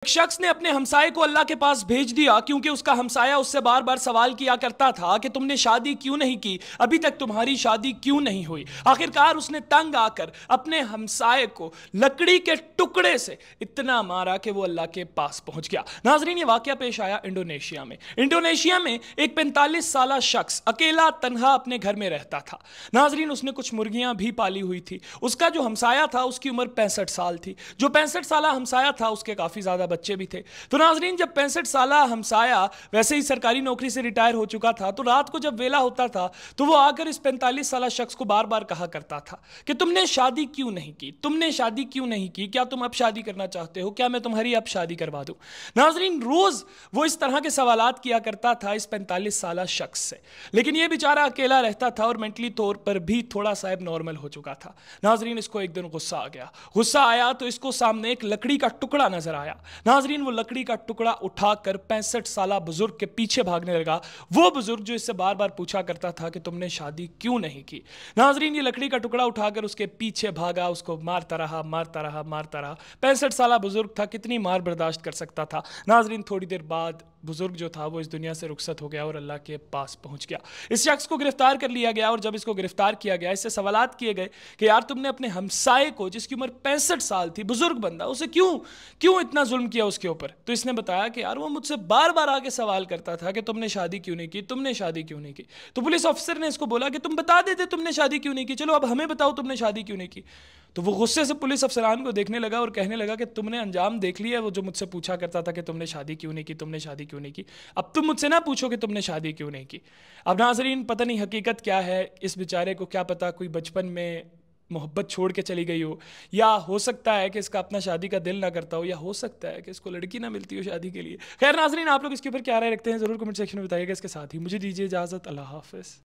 ایک شخص نے اپنے ہمسائے کو اللہ کے پاس بھیج دیا کیونکہ اس کا ہمسایہ اس سے بار بار سوال کیا کرتا تھا کہ تم نے شادی کیوں نہیں کی، ابھی تک تمہاری شادی کیوں نہیں ہوئی۔ آخرکار اس نے تنگ آ کر اپنے ہمسائے کو لکڑی کے ٹکڑے سے اتنا مارا کہ وہ اللہ کے پاس پہنچ گیا۔ ناظرین، یہ واقعہ پیش آیا انڈونیشیا میں۔ انڈونیشیا میں ایک 45 سالہ شخص اکیلا تنہا اپنے گھر میں رہتا تھا۔ ناظرین، اس نے کچھ مرغیاں بھی پالی ہوئی تھی۔ اس کا جو ہمسایہ تھا اس کی عمر 65 سال تھی۔ جو 65 سالہ ہمسایہ تھا اس کے کافی زیادہ بچے بھی تھے۔ تو ناظرین، جب 65 سالہ ہمسایہ ویسے ہی سرکاری نوکری سے ریٹائر ہو چکا تھا تو رات کو جب ویلا ہوتا تھا تو وہ آ کر اس 45 سالہ شخص کو بار بار کہا کرتا تھا کہ تم نے شادی کیوں نہیں کی، تم نے شادی کیوں نہیں کی، کیا تم اب شادی کرنا چاہتے ہو، کیا میں تمہاری اب شادی کروا دوں۔ ناظرین، روز وہ اس طرح کے سوالات کیا کرتا تھا اس 45 سالہ شخص سے، لیکن یہ بیچارہ اکیلا رہتا تھا اور مینٹلی طور پر بھی تھوڑا سا اب نارمل ہو چکا تھا۔ ناظرین، اس کو ایک دن غصہ آ گیا۔ غصہ آیا تو اس کو سامنے ایک لکڑی کا ٹکڑا نظر آیا۔ ناظرین، وہ لکڑی کا ٹکڑا اٹھا کر 65 سالہ بزرگ کے پیچھے بھاگنے لگا، وہ بزرگ جو اس سے بار بار پوچھا کرتا تھا کہ تم نے شادی کیوں نہیں کی۔ ناظرین، یہ لکڑی کا ٹکڑا اٹھا کر اس کے پیچھے بھاگا، اس کو مارتا رہا مارتا رہا مارتا رہا۔ 65 سالہ بزرگ تھا، کتنی مار برداشت کر سکتا تھا۔ ناظرین، تھوڑی دیر بعد بزرگ جو تھا وہ اس دنیا سے رخصت ہو گیا اور اللہ کے پاس پہنچ گیا۔ اس شخص کو گرفتار کر لیا گیا اور جب اس کو گرفتار کیا گیا اس سے سوالات کیے گئے کہ یار تم نے اپنے ہمسائے کو جس کی عمر 65 سال تھی، بزرگ بندہ، اسے کیوں اتنا ظلم کیا اس کے اوپر؟ تو اس نے بتایا کہ یار وہ مجھ سے بار بار آگے سوال کرتا تھا کہ تم نے شادی کیوں نہیں کی، تم نے شادی کیوں نہیں کی۔ تو پولیس آفیسر نے اس کو بولا کہ تم بتا دیتے تم نے شادی کیوں نہیں کی، چلو اب ہمیں بتاؤ تم نے شادی کیوں نہیں کی۔ تو وہ غصے سے پولیس افسران کو دیکھنے لگا اور کہنے لگا کہ تم نے انجام دیکھ لیا، وہ جو مجھ سے پوچھا کرتا تھا کہ تم نے شادی کیوں نہیں کی، تم نے شادی کیوں نہیں کی، اب تم مجھ سے نہ پوچھو کہ تم نے شادی کیوں نہیں کی۔ اب ناظرین، پتہ نہیں حقیقت کیا ہے، اس بیچارے کو کیا پتا کوئی بچپن میں محبت چھوڑ کے چلی گئی ہو، یا ہو سکتا ہے کہ اس کا اپنا شادی کا دل نہ کرتا ہو، یا ہو سکتا ہے کہ اس کو لڑکی نہ ملتی ہو شادی کے لیے۔ خیر ناظرین، آپ لوگ اس کے اوپر کیا رائے رکھتے ہیں ضرور کمنٹ سیکشن میں بتائیے گا۔ اس کے ساتھ ہی مجھے دیجیے اجازت، اللہ حافظ۔